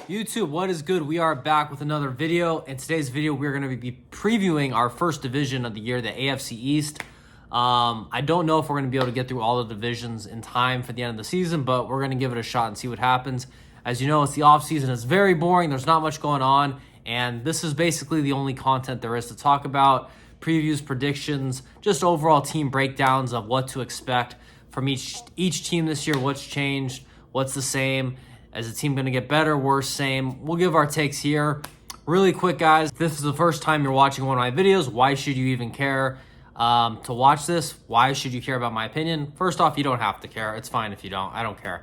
YouTube, what is good? We are back with another video. In today's video, we're going to be previewing our first division of the year, the AFC East. I don't know if we're going to be able to get through all the divisions in time for the end of the season, but we're going to give it a shot and see what happens. As you know, it's the off season. It's very boring. There's not much going on, and this is basically the only content there is to talk about. Previews, predictions, just overall team breakdowns of what to expect from each team this year, what's changed, what's the same. Is the team going to get better, worse, same? We'll give our takes here. Really quick, guys. If this is the first time you're watching one of my videos, why should you even care to watch this? Why should you care about my opinion? First off, you don't have to care. It's fine if you don't. I don't care.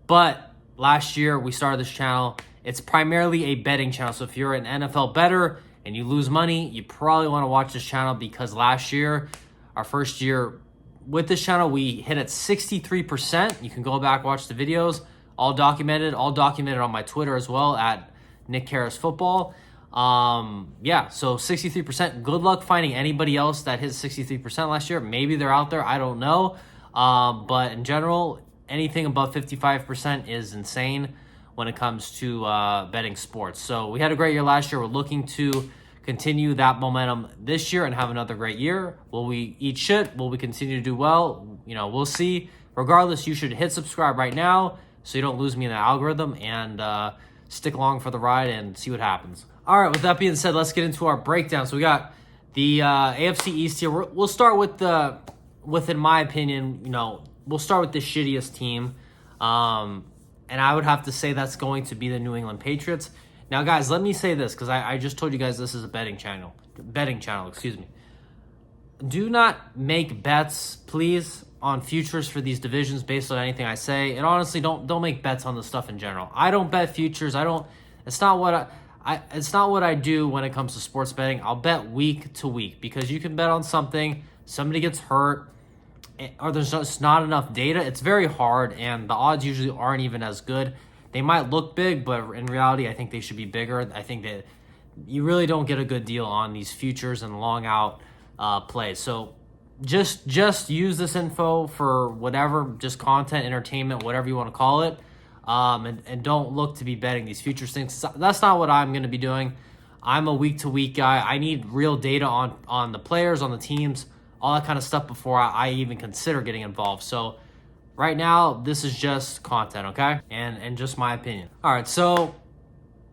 But last year, we started this channel. It's primarily a betting channel. So if you're an NFL bettor and you lose money, you probably want to watch this channel because last year, our first year with this channel, we hit at 63%. You can go back, watch the videos. All documented on my Twitter as well at Nick Karras Football. Yeah, so 63%. Good luck finding anybody else that hit 63% last year. Maybe they're out there. I don't know. But in general, anything above 55% is insane when it comes to betting sports. So we had a great year last year. We're looking to continue that momentum this year and have another great year. Will we eat shit? Will we continue to do well? You know, we'll see. Regardless, you should hit subscribe right now so you don't lose me in the algorithm, and stick along for the ride and see what happens. All right, with that being said, let's get into our breakdown. So we got the AFC East here. We'll start with in my opinion, we'll start with the shittiest team. And I would have to say that's going to be the New England Patriots. Now, guys, let me say this, because I just told you guys this is a betting channel, excuse me. Do not make bets, please, on futures for these divisions based on anything I say. And honestly, don't make bets on the stuff in general. I don't bet futures. It's not what I do when it comes to sports betting. I'll bet week to week because you can bet on something, somebody gets hurt, or there's just not enough data. It's very hard, and the odds usually aren't even as good. They might look big, but in reality, I think they should be bigger. I think that you really don't get a good deal on these futures and long out plays. So just use this info for whatever, just content, entertainment, whatever you want to call it. And don't look to be betting these futures things. That's not what I'm going to be doing. I'm a week-to-week guy. I need real data on the players, on the teams, all that kind of stuff before I even consider getting involved. So right now, this is just content, okay? And just my opinion. All right, so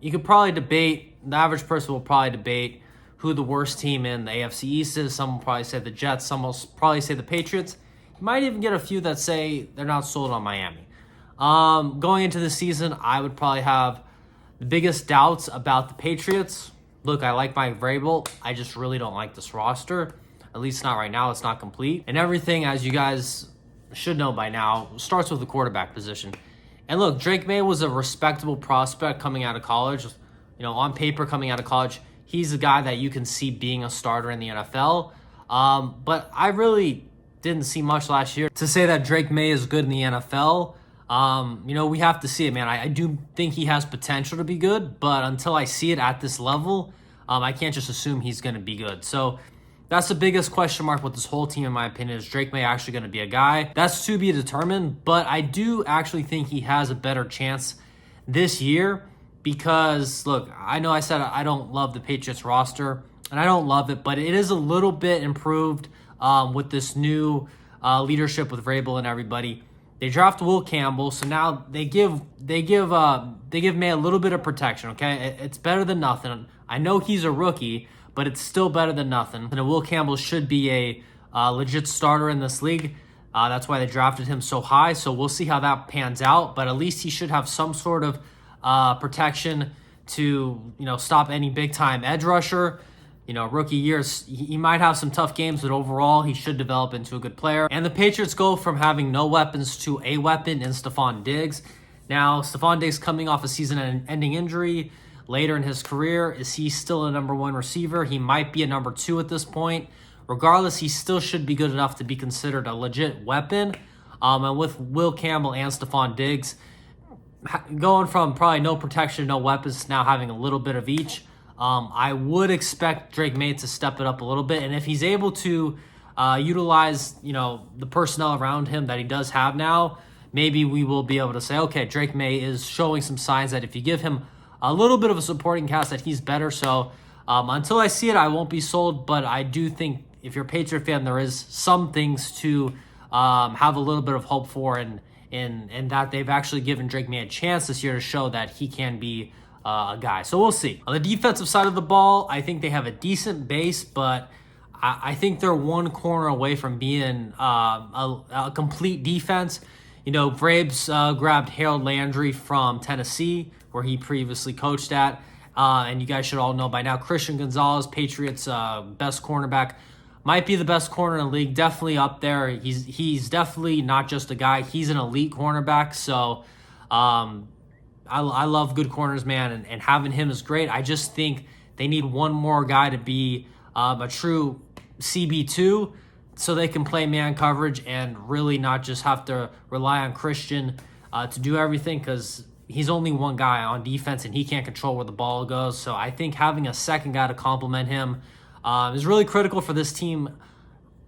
you could probably debate, the average person will probably debate who the worst team in the AFC East is. Some will probably say the Jets. Some will probably say the Patriots. You might even get a few that say they're not sold on Miami. Going into the season, I would probably have the biggest doubts about the Patriots. Look, I like Mike Vrabel. I just really don't like this roster. At least not right now. It's not complete. And everything, as you guys should know by now, starts with the quarterback position. And look, Drake May was a respectable prospect coming out of college. On paper coming out of college, he's a guy that you can see being a starter in the NFL. But I really didn't see much last year to say that Drake May is good in the NFL. We have to see it, man. I do think he has potential to be good, but until I see it at this level, I can't just assume he's going to be good. So that's the biggest question mark with this whole team, in my opinion, is Drake May actually going to be a guy? That's to be determined, but I do actually think he has a better chance this year because, look, I know I said I don't love the Patriots roster, and I don't love it, but it is a little bit improved with this new leadership with Vrabel and everybody. They draft Will Campbell, so now they give May a little bit of protection, okay? It's better than nothing. I know he's a rookie, but it's still better than nothing. And Will Campbell should be a legit starter in this league. That's why they drafted him so high. So we'll see how that pans out. But at least he should have some sort of protection to stop any big time edge rusher. Rookie years, he might have some tough games, but overall he should develop into a good player. And the Patriots go from having no weapons to a weapon in Stephon Diggs. Now, Stephon Diggs coming off a season-ending injury later in his career. Is he still a number one receiver? He might be a number two at this point. Regardless, he still should be good enough to be considered a legit weapon. And with Will Campbell and Stephon Diggs going from probably no protection, no weapons, to now having a little bit of each, I would expect Drake May to step it up a little bit. And if he's able to utilize, the personnel around him that he does have now, maybe we will be able to say, okay, Drake May is showing some signs that if you give him a little bit of a supporting cast that he's better. So until I see it, I won't be sold. But I do think if you're a Patriot fan, there is some things to have a little bit of hope for, and that they've actually given Drake May a chance this year to show that he can be a guy. So we'll see. On the defensive side of the ball, I think they have a decent base, but I think they're one corner away from being a complete defense. Vrabes grabbed Harold Landry from Tennessee, where he previously coached at. And you guys should all know by now, Christian Gonzalez, Patriots' best cornerback, might be the best corner in the league. Definitely up there. He's definitely not just a guy. He's an elite cornerback. So I love good corners, man, and having him is great. I just think they need one more guy to be a true CB2 so they can play man coverage and really not just have to rely on Christian to do everything, because he's only one guy on defense and he can't control where the ball goes. So I think having a second guy to complement him is really critical for this team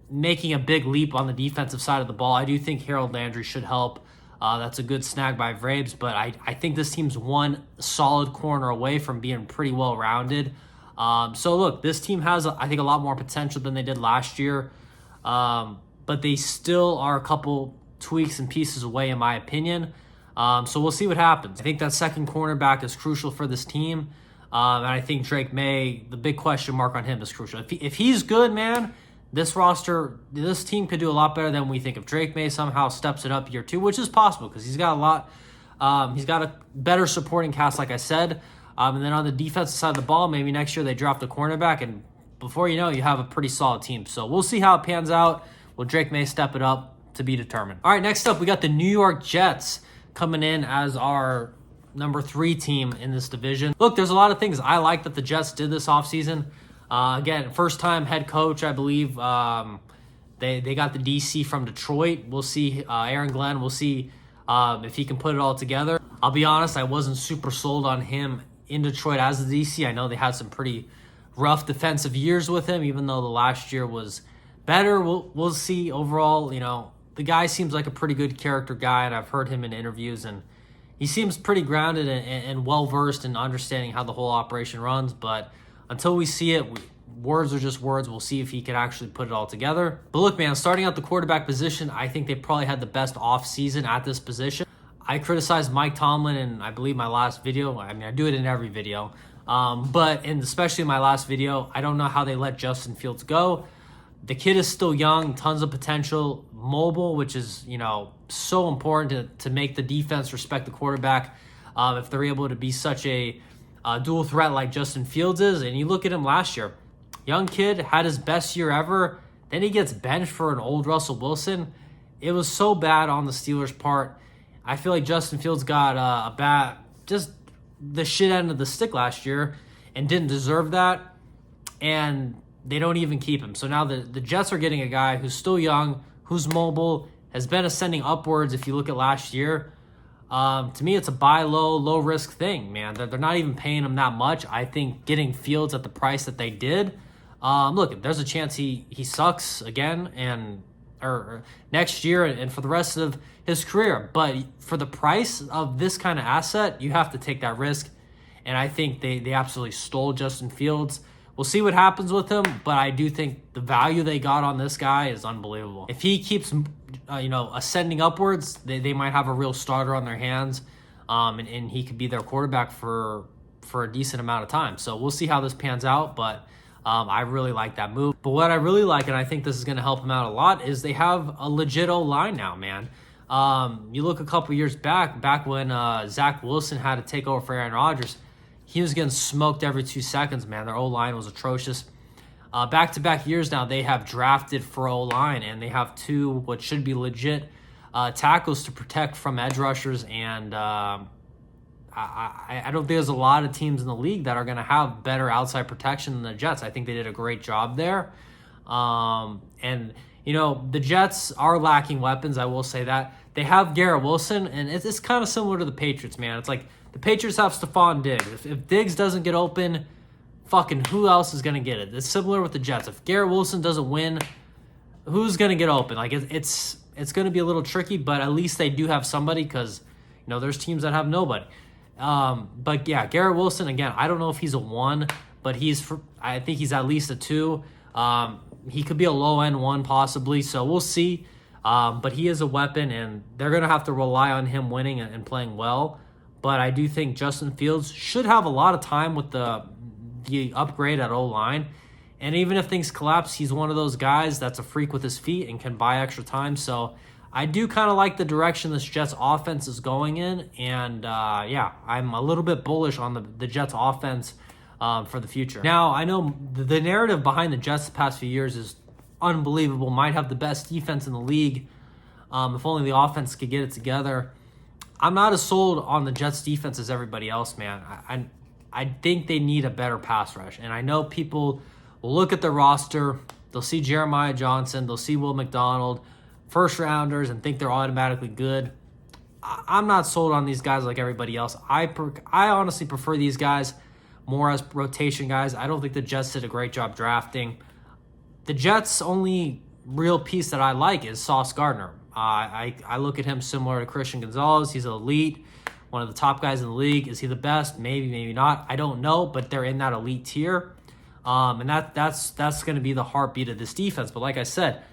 making a big leap on the defensive side of the ball. I do think Harold Landry should help. That's a good snag by Vrabes, but I think this team's one solid corner away from being pretty well-rounded. So look, this team has, I think, a lot more potential than they did last year, but they still are a couple tweaks and pieces away, in my opinion. So we'll see what happens. I think that second cornerback is crucial for this team, and I think Drake May, the big question mark on him is crucial. If he's good, man, this roster, this team could do a lot better than we think. If Drake May somehow steps it up year 2, which is possible because he's got a lot, he's got a better supporting cast, like I said. And then on the defensive side of the ball, maybe next year they draft a cornerback, and before you know it, you have a pretty solid team. So we'll see how it pans out. Will Drake May step it up? To be determined. All right, next up, we got the New York Jets coming in as our number 3 team in this division. Look, there's a lot of things I like that the Jets did this offseason. Again, first-time head coach, I believe. They got the DC from Detroit. We'll see Aaron Glenn. We'll see if he can put it all together. I'll be honest, I wasn't super sold on him in Detroit as the DC. I know they had some pretty rough defensive years with him, even though the last year was better. We'll see overall. The guy seems like a pretty good character guy, and I've heard him in interviews, and he seems pretty grounded and well-versed in understanding how the whole operation runs. But until we see it, words are just words. We'll see if he can actually put it all together. But look, man, starting out the quarterback position, I think they probably had the best offseason at this position. I criticized Mike Tomlin in, I believe, my last video. I mean, I do it in every video. But especially in my last video, I don't know how they let Justin Fields go. The kid is still young, tons of potential, mobile, which is, so important to make the defense respect the quarterback. If they're able to be such a dual threat like Justin Fields is. And you look at him last year, young kid, had his best year ever. Then he gets benched for an old Russell Wilson. It was so bad on the Steelers' part. I feel like Justin Fields got just the shit end of the stick last year and didn't deserve that. And they don't even keep him. So now the Jets are getting a guy who's still young, who's mobile, has been ascending upwards if you look at last year. To me, it's a buy low, low-risk thing, man. They're not even paying him that much. I think getting Fields at the price that they did, look, there's a chance he sucks again or next year and for the rest of his career. But for the price of this kind of asset, you have to take that risk. And I think they absolutely stole Justin Fields. We'll see what happens with him, but I do think the value they got on this guy is unbelievable. If he keeps, ascending upwards, they might have a real starter on their hands, and he could be their quarterback for a decent amount of time. So we'll see how this pans out, but I really like that move. But what I really like, and I think this is going to help them out a lot, is they have a legit O-line now, man. You look a couple years back when Zach Wilson had to take over for Aaron Rodgers, he was getting smoked every 2 seconds, man. Their O-line was atrocious. Back-to-back years now, they have drafted for O-line, and they have 2 what should be legit tackles to protect from edge rushers. And I don't think there's a lot of teams in the league that are going to have better outside protection than the Jets. I think they did a great job there. The Jets are lacking weapons, I will say that. They have Garrett Wilson, and it's kind of similar to the Patriots, man. It's like the Patriots have Stephon Diggs. If Diggs doesn't get open, fucking who else is going to get it? It's similar with the Jets. If Garrett Wilson doesn't win, who's going to get open? Like it's going to be a little tricky, but at least they do have somebody because, there's teams that have nobody. But yeah, Garrett Wilson, again, I don't know if he's a 1, but I think he's at least a 2. He could be a low-end 1 possibly, so we'll see. But he is a weapon, and they're going to have to rely on him winning and playing well. But I do think Justin Fields should have a lot of time with the upgrade at O-line. And even if things collapse, he's one of those guys that's a freak with his feet and can buy extra time. So I do kind of like the direction this Jets offense is going in. And yeah, I'm a little bit bullish on the Jets offense for the future. Now, I know the narrative behind the Jets the past few years is unbelievable. Might have the best defense in the league. If only the offense could get it together. I'm not as sold on the Jets defense as everybody else, man. I think they need a better pass rush. And I know people will look at the roster, they'll see Jeremiah Johnson, they'll see Will McDonald, first rounders, and think they're automatically good. I'm not sold on these guys like everybody else. I honestly prefer these guys more as rotation guys. I don't think the Jets did a great job drafting. The Jets' only real piece that I like is Sauce Gardner. I look at him similar to Christian Gonzalez. He's elite, one of the top guys in the league. Is he the best? Maybe, maybe not. I don't know, but they're in that elite tier. And that's going to be the heartbeat of this defense. But like I said,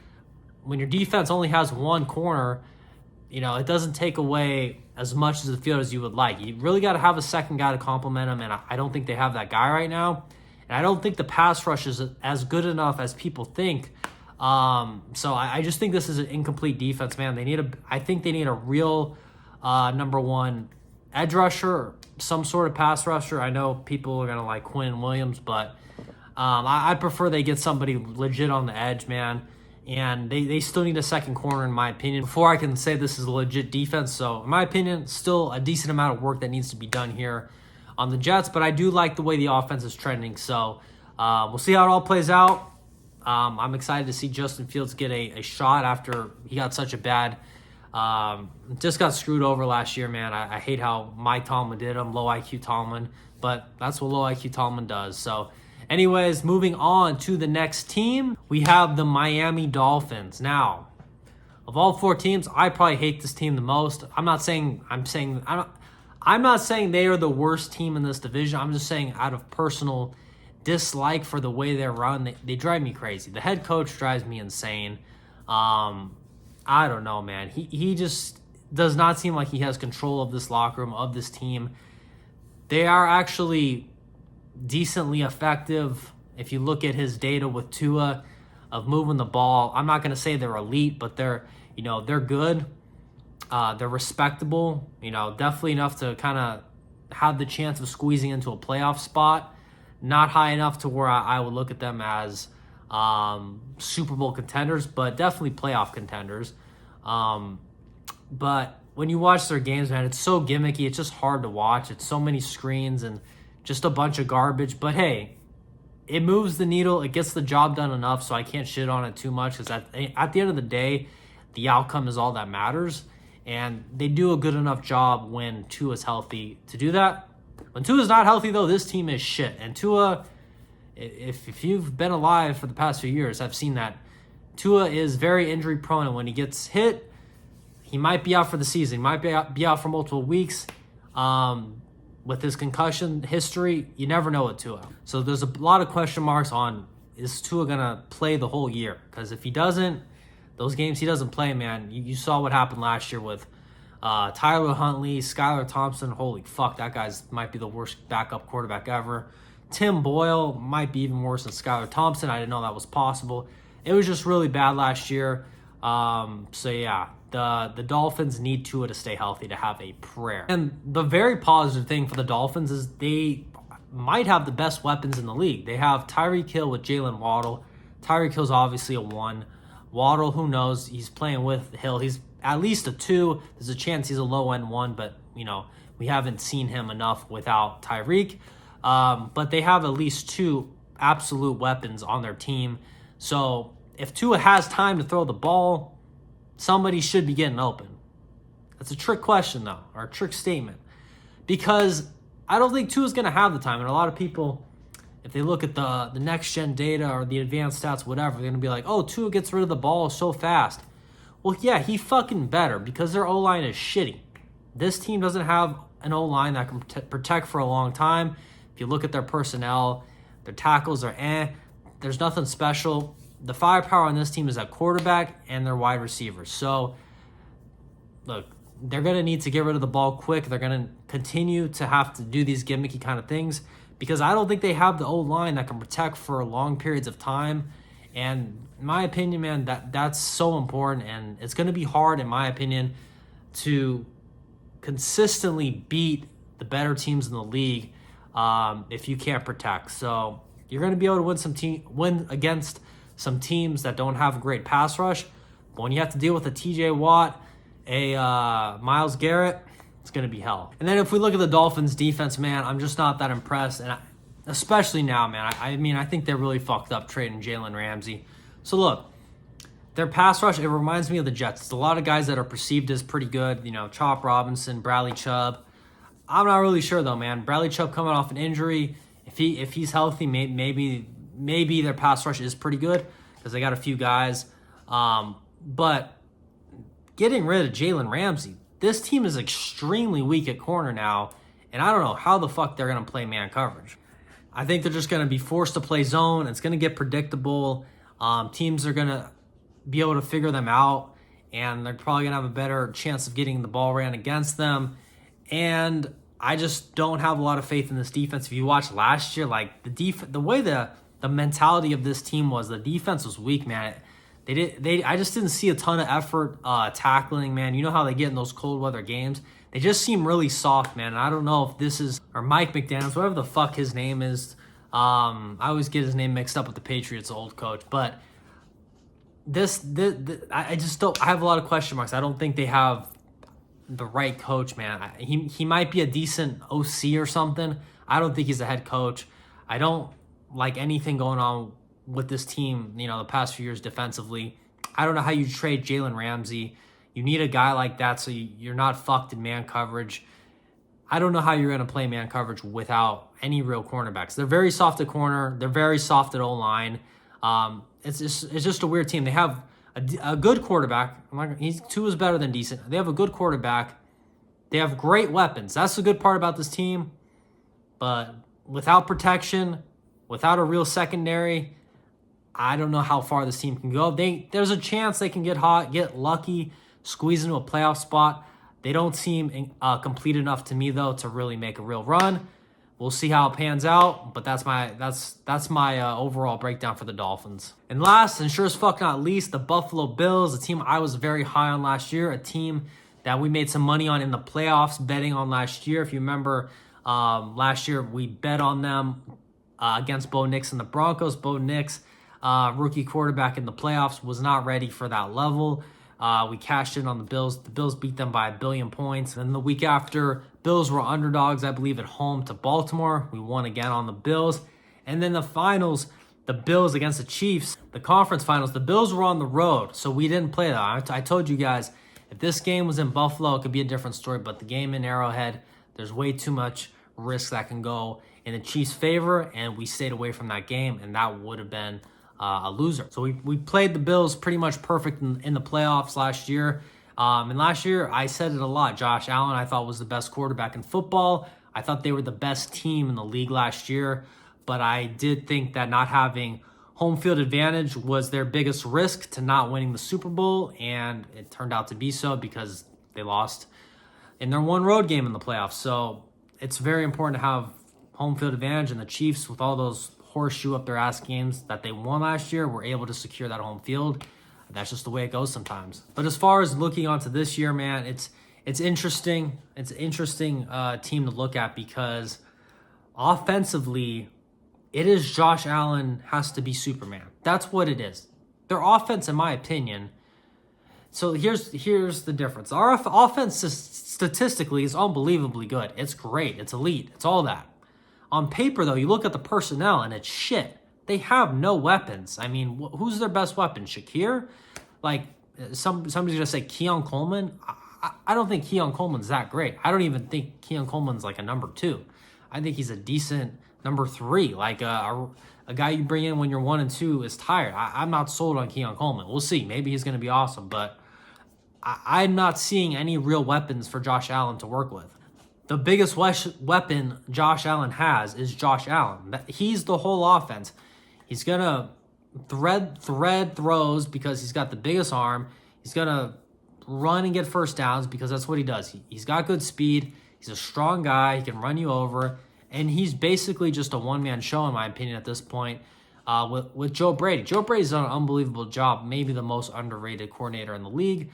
when your defense only has one corner, it doesn't take away as much of the field as you would like. You really got to have a second guy to complement him, and I don't think they have that guy right now. And I don't think the pass rush is as good enough as people think. So I just think this is an incomplete defense, man. I think they need a real number 1 edge rusher, some sort of pass rusher. I know people are gonna like Quinn Williams, but I prefer they get somebody legit on the edge, man. And they still need a second corner, in my opinion, before I can say this is a legit defense. So in my opinion, still a decent amount of work that needs to be done here on the Jets, but I do like the way the offense is trending. So we'll see how it all plays out. I'm excited to see Justin Fields get a shot after he got such a bad, just got screwed over last year, man. I hate how Mike Tomlin did him, low IQ Tomlin, but that's what low IQ Tomlin does. So anyways, moving on to the next team, we have the Miami Dolphins. Now, of all 4 teams, I probably hate this team the most. I'm not saying they are the worst team in this division. I'm just saying out of personal dislike for the way they're run, they drive me crazy. The head coach drives me insane. I don't know, man. He just does not seem like he has control of this locker room, of this team. They are actually decently effective if you look at his data with Tua of moving the ball. I'm not going to say they're elite, but they're good. They're respectable, definitely enough to kind of have the chance of squeezing into a playoff spot. Not high enough to where I would look at them as Super Bowl contenders, but definitely playoff contenders. But when you watch their games, man, it's so gimmicky. It's just hard to watch. It's so many screens and just a bunch of garbage. But hey, it moves the needle. It gets the job done enough, so I can't shit on it too much, because at the end of the day, the outcome is all that matters. And they do a good enough job when Tua's healthy to do that. When Tua's not healthy, though, this team is shit. And Tua, if you've been alive for the past few years, I've seen that Tua is very injury prone. And when he gets hit, he might be out for the season. He might be out for multiple weeks. With his concussion history, you never know with Tua. So there's a lot of question marks on, is Tua going to play the whole year? Because if he doesn't, those games he doesn't play, man, you saw what happened last year with Tyler Huntley, Skylar Thompson. Holy fuck, that guy's might be the worst backup quarterback ever. Tim Boyle might be even worse than Skylar Thompson. I didn't know that was possible. It was just really bad last year. So yeah, the Dolphins need Tua to stay healthy to have a prayer. And the very positive thing for the Dolphins is they might have the best weapons in the league. They have Tyreek Hill with Jalen Waddle. Tyreek Hill's obviously a 1. Waddle, who knows? He's playing with Hill. He's at least a 2. There's a chance he's a low-end 1, but, we haven't seen him enough without Tyreek. But they have at least 2 absolute weapons on their team. So if Tua has time to throw the ball, somebody should be getting open. That's a trick question, though, or a trick statement. Because I don't think Tua's going to have the time. And a lot of people, if they look at the next-gen data or the advanced stats, whatever, they're going to be like, oh, Tua gets rid of the ball so fast. Well, yeah, he fucking better, because their O-line is shitty. This team doesn't have an O-line that can protect for a long time. If you look at their personnel, their tackles are There's nothing special. The firepower on this team is at quarterback and their wide receivers. So, look, they're going to need to get rid of the ball quick. They're going to continue to have to do these gimmicky kind of things because I don't think they have the O-line that can protect for long periods of time. And in my opinion, man, that's so important. And it's going to be hard, in my opinion, to consistently beat the better teams in the league if you can't protect. So you're going to be able to win against some teams that don't have a great pass rush. But when you have to deal with a TJ Watt, a Myles Garrett, it's going to be hell. And then if we look at the Dolphins defense, man, I'm just not that impressed. And especially now, man, I think they're really fucked up trading Jalen Ramsey. So look, their pass rush, it reminds me of the Jets. It's a lot of guys that are perceived as pretty good. Chop Robinson, Bradley Chubb. I'm not really sure though, man. Bradley Chubb coming off an injury. If he's healthy, maybe their pass rush is pretty good because they got a few guys. But getting rid of Jalen Ramsey, this team is extremely weak at corner now, and I don't know how the fuck they're going to play man coverage. I think they're just going to be forced to play zone. It's going to get predictable. Teams are going to be able to figure them out, and they're probably going to have a better chance of getting the ball ran against them. And I just don't have a lot of faith in this defense. If you watched last year, like the way the mentality of this team was, the defense was weak, man. I just didn't see a ton of effort tackling, man. You know how they get in those cold weather games. They just seem really soft, man. And I don't know if this is, or Mike McDaniels, whatever the fuck his name is. I always get his name mixed up with the Patriots' old coach. But I just don't, I have a lot of question marks. I don't think they have the right coach, man. He might be a decent OC or something. I don't think he's a head coach. I don't like anything going on with this team, the past few years defensively. I don't know how you trade Jalen Ramsey. You need a guy like that so you're not fucked in man coverage. I don't know how you're going to play man coverage without any real cornerbacks. They're very soft at corner. They're very soft at O-line. It's just a weird team. They have a good quarterback. Two is better than decent. They have a good quarterback. They have great weapons. That's the good part about this team. But without protection, without a real secondary, I don't know how far this team can go. There's a chance they can get hot, get lucky, squeeze into a playoff spot. They don't seem complete enough to me, though, to really make a real run. We'll see how it pans out, but that's my overall breakdown for the Dolphins. And last, and sure as fuck not least, the Buffalo Bills, a team I was very high on last year, a team that we made some money on in the playoffs, betting on last year. If you remember, last year we bet on them against Bo Nix and the Broncos. Bo Nix, rookie quarterback in the playoffs, was not ready for that level. We cashed in on the Bills. The Bills beat them by 1 billion points. And then the week after, Bills were underdogs, I believe, at home to Baltimore. We won again on the Bills. And then the finals, the Bills against the Chiefs, the conference finals, the Bills were on the road, so we didn't play that. I told you guys, if this game was in Buffalo, it could be a different story. But the game in Arrowhead, there's way too much risk that can go in the Chiefs' favor, and we stayed away from that game, and that would have been a loser. So we played the Bills pretty much perfect in the playoffs last year. And last year, I said it a lot. Josh Allen, I thought, was the best quarterback in football. I thought they were the best team in the league last year. But I did think that not having home field advantage was their biggest risk to not winning the Super Bowl. And it turned out to be so because they lost in their one road game in the playoffs. So it's very important to have home field advantage. And the Chiefs, with all those horseshoe up their ass games that they won last year, were able to secure that home field. That's just the way it goes sometimes. But as far as looking onto this year, man, it's interesting. It's an interesting team to look at because offensively, it is Josh Allen has to be Superman. That's what it is. Their offense, in my opinion. So here's the difference. Our offense statistically is unbelievably good. It's great. It's elite. It's all that. On paper, though, you look at the personnel and it's shit. They have no weapons. I mean, who's their best weapon? Shakir? Like, somebody's going to say Keon Coleman? I don't think Keon Coleman's that great. I don't even think Keon Coleman's like a number 2. I think he's a decent number 3. Like a guy you bring in when you're 1 and 2 is tired. I'm not sold on Keon Coleman. We'll see. Maybe he's going to be awesome. But I'm not seeing any real weapons for Josh Allen to work with. the biggest weapon Josh Allen has is Josh Allen. He's the whole offense. He's going to thread throws because he's got the biggest arm. He's going to run and get first downs because that's what he does. He's got good speed. He's a strong guy. He can run you over. And he's basically just a one-man show, in my opinion, at this point with Joe Brady. Joe Brady's done an unbelievable job, maybe the most underrated coordinator in the league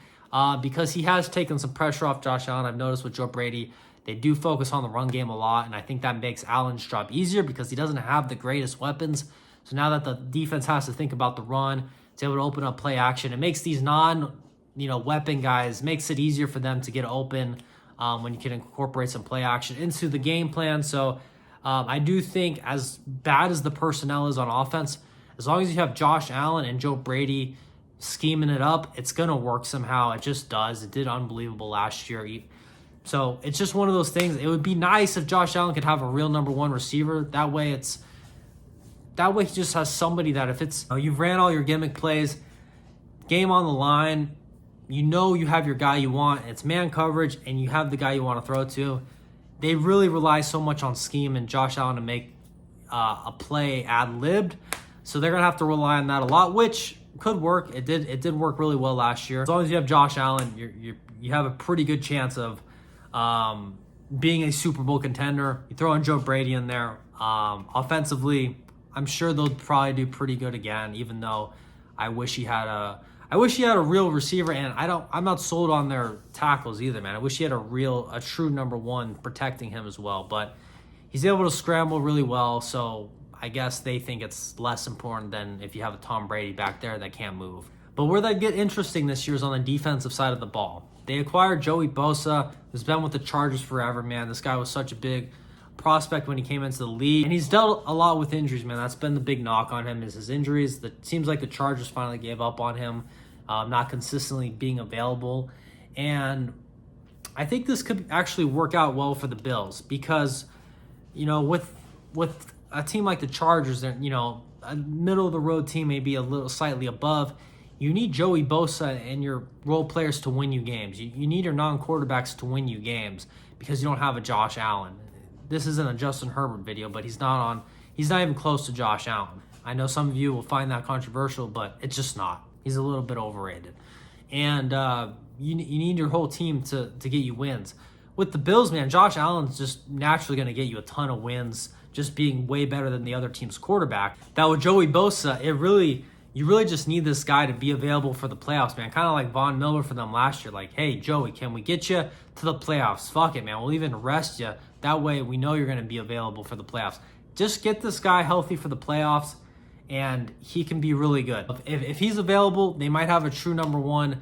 because he has taken some pressure off Josh Allen. I've noticed with Joe Brady, they do focus on the run game a lot, and I think that makes Allen's job easier because he doesn't have the greatest weapons. So now that the defense has to think about the run, it's able to open up play action. It makes these weapon guys, makes it easier for them to get open when you can incorporate some play action into the game plan. So I do think as bad as the personnel is on offense, as long as you have Josh Allen and Joe Brady scheming it up, it's going to work somehow. It just does. It did unbelievable last year. So it's just one of those things. It would be nice if Josh Allen could have a real number one receiver. That way he just has somebody that if it's you've ran all your gimmick plays, game on the line, you have your guy you want. It's man coverage, and you have the guy you want to throw to. They really rely so much on scheme and Josh Allen to make a play ad-libbed. So they're going to have to rely on that a lot, which could work. It did work really well last year. As long as you have Josh Allen, you have a pretty good chance of being a Super Bowl contender. You throw in Joe Brady in there. Offensively, I'm sure they'll probably do pretty good again, even though I wish he had a real receiver, and I'm not sold on their tackles either, man. I wish he had a true number one protecting him as well. But he's able to scramble really well, so I guess they think it's less important than if you have a Tom Brady back there that can't move. But where that get interesting this year is on the defensive side of the ball. They acquired Joey Bosa, who's been with the Chargers forever, man. This guy was such a big prospect when he came into the league, and he's dealt a lot with injuries, man. That's been the big knock on him is his injuries. It seems like the Chargers finally gave up on him, not consistently being available, and I think this could actually work out well for the Bills because, with a team like the Chargers, they're, a middle of the road team, maybe a little slightly above. You need Joey Bosa and your role players to win you games. You need your non-quarterbacks to win you games because you don't have a Josh Allen. This isn't a Justin Herbert video, but he's not even close to Josh Allen. I know some of you will find that controversial, but it's just not. He's a little bit overrated. And you need your whole team to get you wins. With the Bills, man, Josh Allen's just naturally going to get you a ton of wins, just being way better than the other team's quarterback. That with Joey Bosa, you really just need this guy to be available for the playoffs, man. Kind of like Von Miller for them last year. Like, hey, Joey, can we get you to the playoffs? Fuck it, man. We'll even rest you. That way we know you're going to be available for the playoffs. Just get this guy healthy for the playoffs, and he can be really good. If he's available, they might have a true number one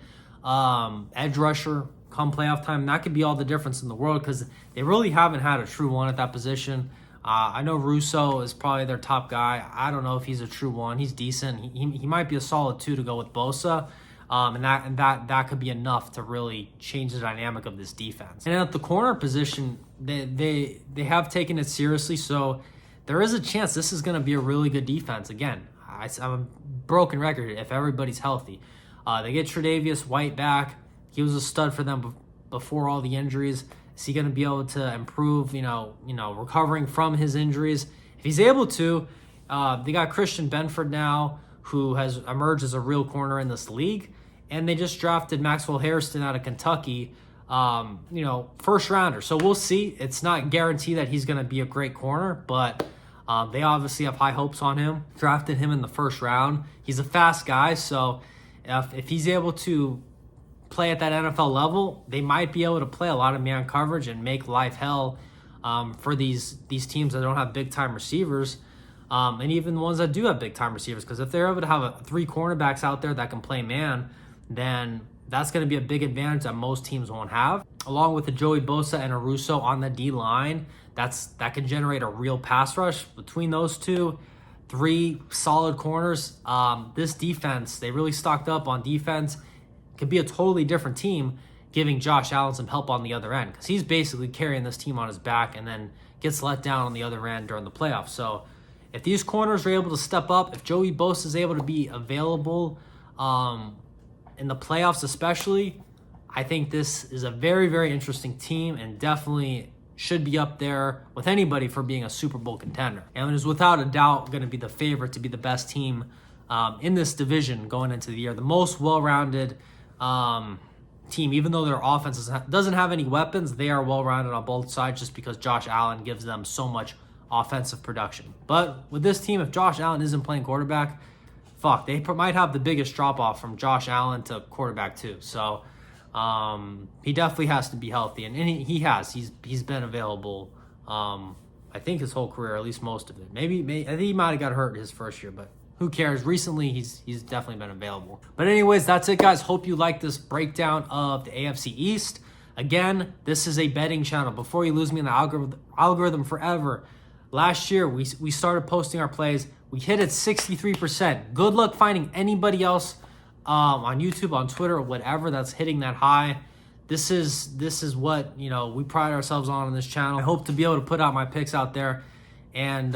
edge rusher come playoff time. That could be all the difference in the world because they really haven't had a true one at that position. I know Russo is probably their top guy. I don't know if he's a true one. He's decent. He might be a solid two to go with Bosa. And that could be enough to really change the dynamic of this defense. And at the corner position, they have taken it seriously, so there is a chance this is going to be a really good defense. Again, I'm a broken record if everybody's healthy. They get Tre'Davious White back. He was a stud for them before all the injuries. Is he going to be able to improve, recovering from his injuries? If he's able to, they got Christian Benford now, who has emerged as a real corner in this league. And they just drafted Maxwell Harrison out of Kentucky, first rounder. So we'll see. It's not guaranteed that he's going to be a great corner, but they obviously have high hopes on him. Drafted him in the first round. He's a fast guy, so if he's able to play at that NFL level, they might be able to play a lot of man coverage and make life hell for these teams that don't have big-time receivers. And even the ones that do have big-time receivers, because if they're able to have three cornerbacks out there that can play man, then that's going to be a big advantage that most teams won't have. Along with the Joey Bosa and a Russo on the D-line, that can generate a real pass rush. Between those three solid corners, this defense, they really stocked up on defense. Could be a totally different team, giving Josh Allen some help on the other end, because he's basically carrying this team on his back and then gets let down on the other end during the playoffs. So if these corners are able to step up, if Joey Bosa is able to be available in the playoffs especially, I think this is a very, very interesting team and definitely should be up there with anybody for being a Super Bowl contender. And is without a doubt going to be the favorite to be the best team in this division going into the year. The most well-rounded team, even though their offense doesn't have any weapons, they are well-rounded on both sides just because Josh Allen gives them so much offensive production. But with this team, if Josh Allen isn't playing quarterback, they might have the biggest drop-off from Josh Allen to quarterback too. So he definitely has to be healthy, and he has. He's been available, I think his whole career, at least most of it. Maybe I think he might have got hurt his first year, but who cares? Recently, he's definitely been available. But anyways, that's it, guys. Hope you like this breakdown of the AFC East. Again, this is a betting channel. Before you lose me in the algorithm forever, last year we started posting our plays. We hit it 63%. Good luck finding anybody else on YouTube, on Twitter, or whatever that's hitting that high. This is what we pride ourselves on this channel. I hope to be able to put out my picks out there and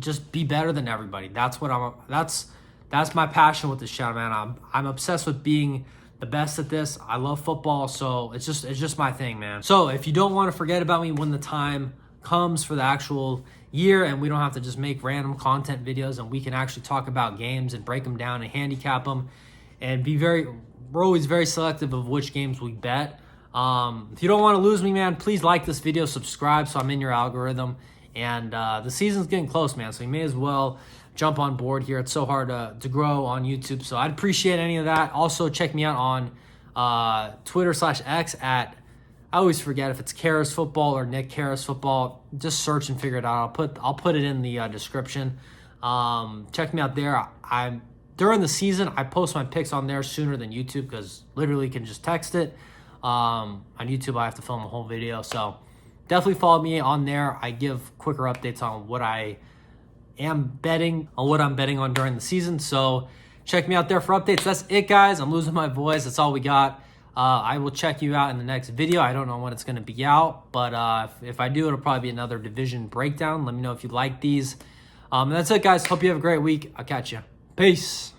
just be better than everybody. That's my passion with this channel, man. I'm obsessed with being the best at this. I love football, so it's just my thing, man. So if you don't want to forget about me when the time comes for the actual year and we don't have to just make random content videos and we can actually talk about games and break them down and handicap them and we're always very selective of which games we bet. If you don't want to lose me, man, please like this video, subscribe so I'm in your algorithm. And the season's getting close, man, so you may as well jump on board here. It's so hard to grow on YouTube, so I'd appreciate any of that. Also, check me out on Twitter/X at, I always forget if it's Karras Football or Nick Karras Football. Just search and figure it out. I'll put it in the description. Check me out there. During the season, I post my picks on there sooner than YouTube because literally you can just text it. On YouTube, I have to film a whole video, so definitely follow me on there. I give quicker updates on what I am betting, on what I'm betting on during the season. So check me out there for updates. That's it, guys. I'm losing my voice. That's all we got. I will check you out in the next video. I don't know when it's going to be out, but if I do, it'll probably be another division breakdown. Let me know if you like these. That's it, guys. Hope you have a great week. I'll catch you. Peace.